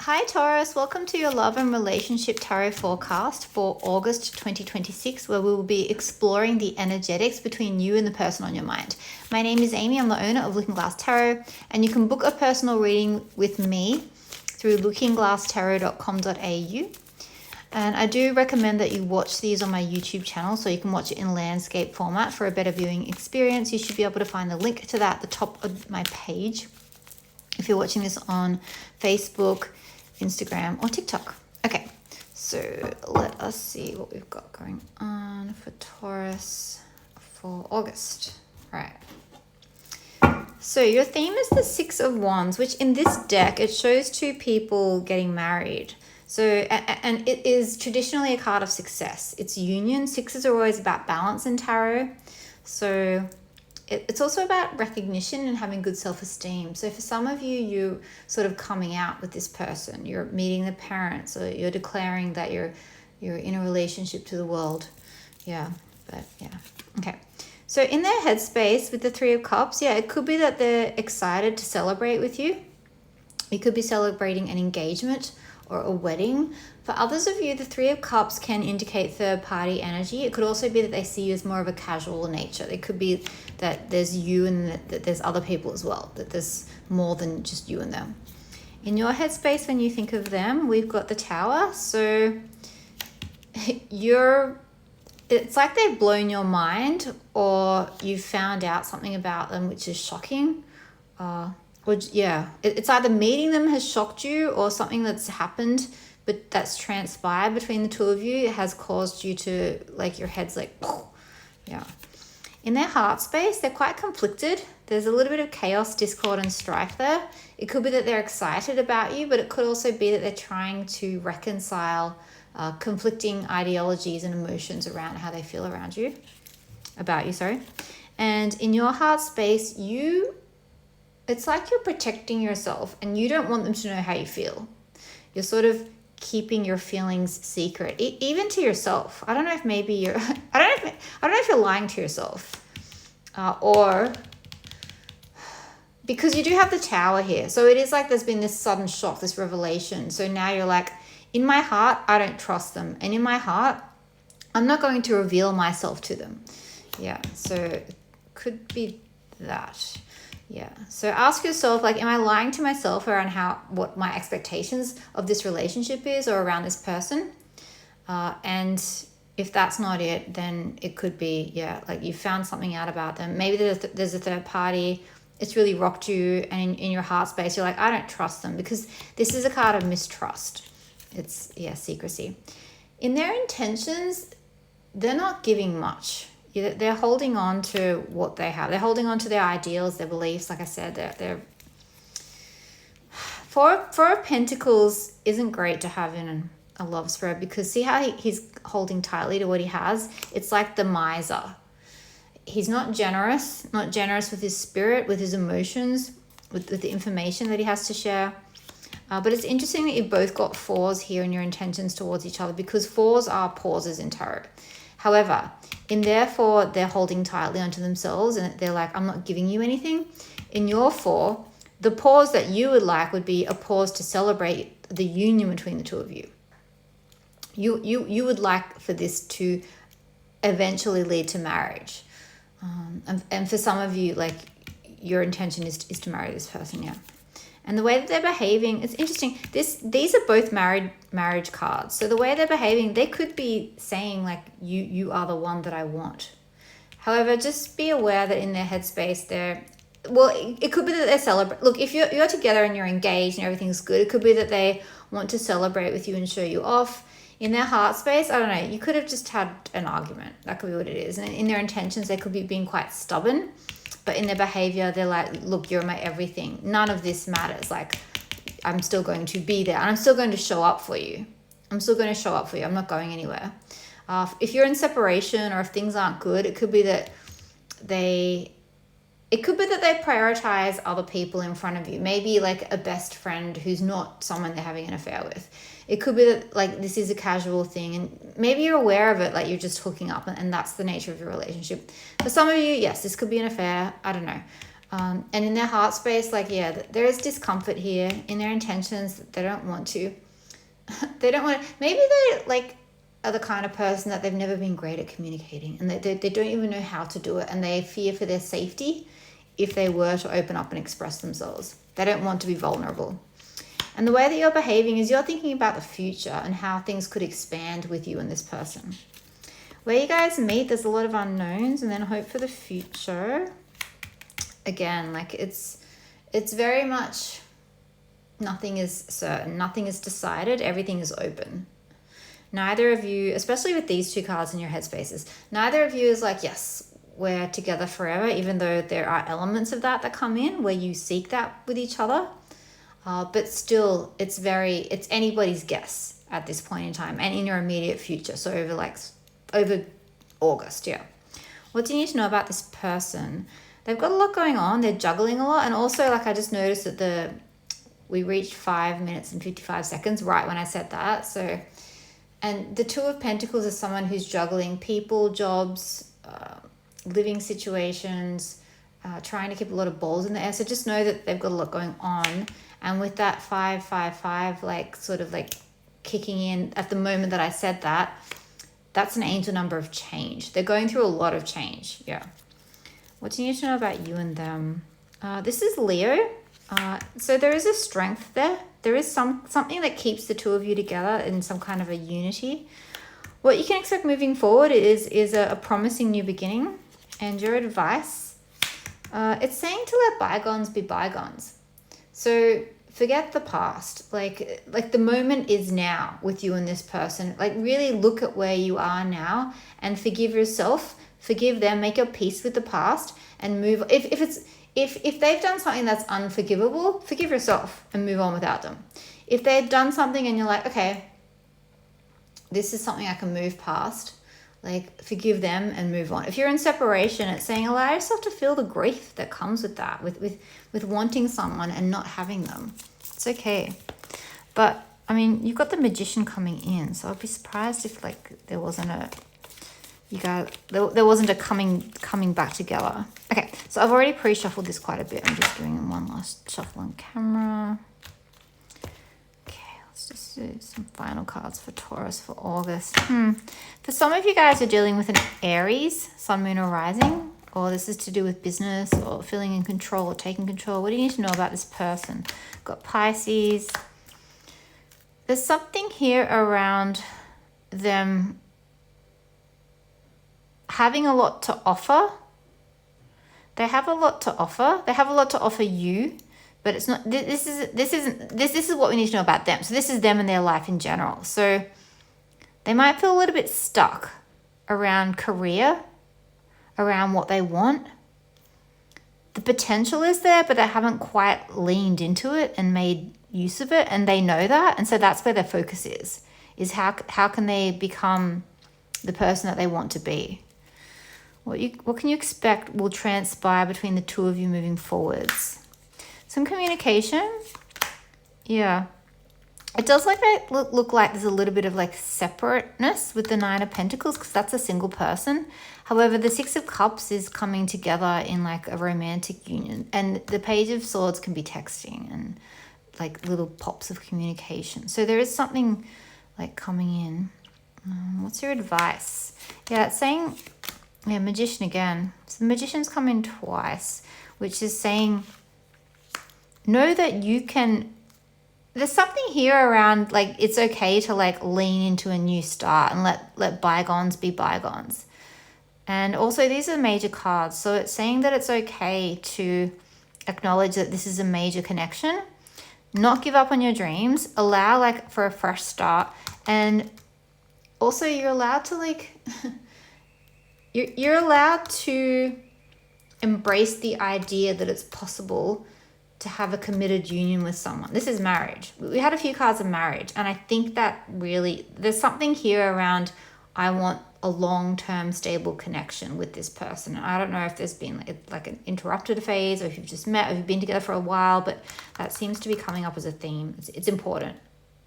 Hi Taurus, welcome to your love and relationship tarot forecast for August 2026, where we will be exploring the energetics between you and the person on your mind. My name is Amy, I'm the owner of Looking Glass Tarot, and you can book a personal reading with me through lookingglasstarot.com.au. And I do recommend that you watch these on my YouTube channel so you can watch it in landscape format for a better viewing experience. You should be able to find the link to that at the top of my page if you're watching this on Facebook, Instagram, or TikTok. Okay, so let us see what we've got going on for Taurus for August. All right. So your theme is the Six of Wands, which in this deck, it shows two people getting married. So, and it is traditionally a card of success. It's union. Sixes are always about balance in tarot. So it's also about recognition and having good self-esteem. So for some of you, you're sort of coming out with this person. You're meeting the parents, or you're declaring that you're in a relationship to the world. Yeah, but yeah. Okay. So in their headspace with the Three of Cups, yeah, it could be that they're excited to celebrate with you. You could be celebrating an engagement or a wedding. For others of you, the Three of Cups can indicate third-party energy. It could also be that they see you as more of a casual nature. It could be that there's you and that there's other people as well, that there's more than just you and them. In your headspace, when you think of them, we've got the Tower. So it's like they've blown your mind, or you've found out something about them which is shocking. It's either meeting them has shocked you, or something that's happened but that's transpired between the two of you has caused you to, like, your head's like, yeah. In their heart space, they're quite conflicted. There's a little bit of chaos, discord, and strife there. It could be that they're excited about you, but it could also be that they're trying to reconcile conflicting ideologies and emotions around how they feel about you. And in your heart space, it's like you're protecting yourself and you don't want them to know how you feel. You're sort of keeping your feelings secret, even to yourself. I don't know if maybe you're, I don't know if you're lying to yourself, or because you do have the Tower here. So it is like there's been this sudden shock, this revelation. So now you're like, in my heart, I don't trust them. And in my heart, I'm not going to reveal myself to them. Yeah, so it could be that. Yeah. So ask yourself, like, am I lying to myself around what my expectations of this relationship is, or around this person? And if that's not it, then it could be, like you found something out about them. Maybe there's a third party. It's really rocked you. And in your heart space, you're like, I don't trust them, because this is a card of mistrust. It's, secrecy. In their intentions, they're not giving much. They're holding on to what they have. They're holding on to their ideals, their beliefs. Like I said, they're Four of Pentacles isn't great to have in a love spread, because see how he's holding tightly to what he has? It's like the miser. He's not generous with his spirit, with his emotions, with the information that he has to share. But it's interesting that you've both got fours here in your intentions towards each other, because fours are pauses in tarot. However, in their four, they're holding tightly onto themselves and they're like, I'm not giving you anything. In your four, the pause that you would like would be a pause to celebrate the union between the two of you. You would like for this to eventually lead to marriage. And for some of you, like, your intention is to marry this person, yeah. And the way that they're behaving, it's interesting. These are both marriage cards. So the way they're behaving, they could be saying, like, you are the one that I want. However, just be aware that in their headspace, it could be that they're celebrating. Look, if you're together and you're engaged and everything's good, it could be that they want to celebrate with you and show you off. In their heart space, I don't know, you could have just had an argument. That could be what it is. And in their intentions, they could be being quite stubborn. But in their behavior, they're like, look, you're my everything. None of this matters. Like, I'm still going to be there. And I'm still going to show up for you. I'm not going anywhere. If you're in separation, or if things aren't good, it could be that they prioritize other people in front of you. Maybe like a best friend who's not someone they're having an affair with. It could be that, like, this is a casual thing, and maybe you're aware of it, like you're just hooking up, and that's the nature of your relationship. For some of you, yes, this could be an affair. I don't know. And in their heart space, like, yeah, there is discomfort here in their intentions. They don't want to. They don't want to. Maybe they like are the kind of person that they've never been great at communicating, and they don't even know how to do it, and they fear for their safety if they were to open up and express themselves. They don't want to be vulnerable. And the way that you're behaving is you're thinking about the future and how things could expand with you and this person. Where you guys meet, there's a lot of unknowns, and then hope for the future. Again, like it's very much nothing is certain, nothing is decided, everything is open. Neither of you, especially with these two cards in your headspaces, neither of you is like, yes, we're together forever, even though there are elements of that come in where you seek that with each other. But still, it's anybody's guess at this point in time and in your immediate future. So over August, yeah. What do you need to know about this person? They've got a lot going on. They're juggling a lot. And also, like, I just noticed that we reached 5 minutes and 55 seconds right when I said that. So, and the Two of Pentacles is someone who's juggling people, jobs, living situations, trying to keep a lot of balls in the air. So just know that they've got a lot going on. And with that 555, like sort of like kicking in at the moment that I said that, that's an angel number of change. They're going through a lot of change. Yeah. What do you need to know about you and them? This is Leo. So there is a strength there. There is something that keeps the two of you together in some kind of a unity. What you can expect moving forward is a promising new beginning. And your advice, it's saying to let bygones be bygones. So forget the past. Like the moment is now with you and this person. Like really look at where you are now and forgive yourself, forgive them, make your peace with the past and move. If they've done something that's unforgivable, forgive yourself and move on without them. If they've done something and you're like, okay, this is something I can move past, like forgive them and move on. If you're in separation, it's saying allow yourself to feel the grief that comes with that, with wanting someone and not having them. It's okay. But I mean, you've got the Magician coming in, so I'd be surprised if like there wasn't a coming back together. Okay, so I've already pre-shuffled this quite a bit. I'm just doing one last shuffle on camera. Let's just do some final cards for Taurus for August. For some of you guys who are dealing with an Aries, Sun, Moon, or Rising, or this is to do with business or feeling in control or taking control. What do you need to know about this person? Got Pisces. There's something here around them having a lot to offer. They have a lot to offer. They have a lot to offer you. But it's not, this is what we need to know about them. So this is them and their life in general. So they might feel a little bit stuck around career, around what they want. The potential is there, but they haven't quite leaned into it and made use of it. And they know that. And so that's where their focus is how can they become the person that they want to be? What can you expect will transpire between the two of you moving forwards? Some communication. Yeah. It does look like there's a little bit of like separateness with the Nine of Pentacles because that's a single person. However, the Six of Cups is coming together in like a romantic union. And the Page of Swords can be texting and like little pops of communication. So there is something like coming in. What's your advice? Yeah, it's saying, yeah, Magician again. So the Magician's come in twice, which is saying, know that you can, there's something here around like it's okay to like lean into a new start and let bygones be bygones. And also these are major cards. So it's saying that it's okay to acknowledge that this is a major connection, not give up on your dreams, allow like for a fresh start. And also you're allowed to like, you're allowed to embrace the idea that it's possible to have a committed union with someone. This is marriage. We had a few cards of marriage, and I think that really, there's something here around, I want a long-term stable connection with this person. And I don't know if there's been like an interrupted phase or if you've just met or if you've been together for a while, but that seems to be coming up as a theme. It's important.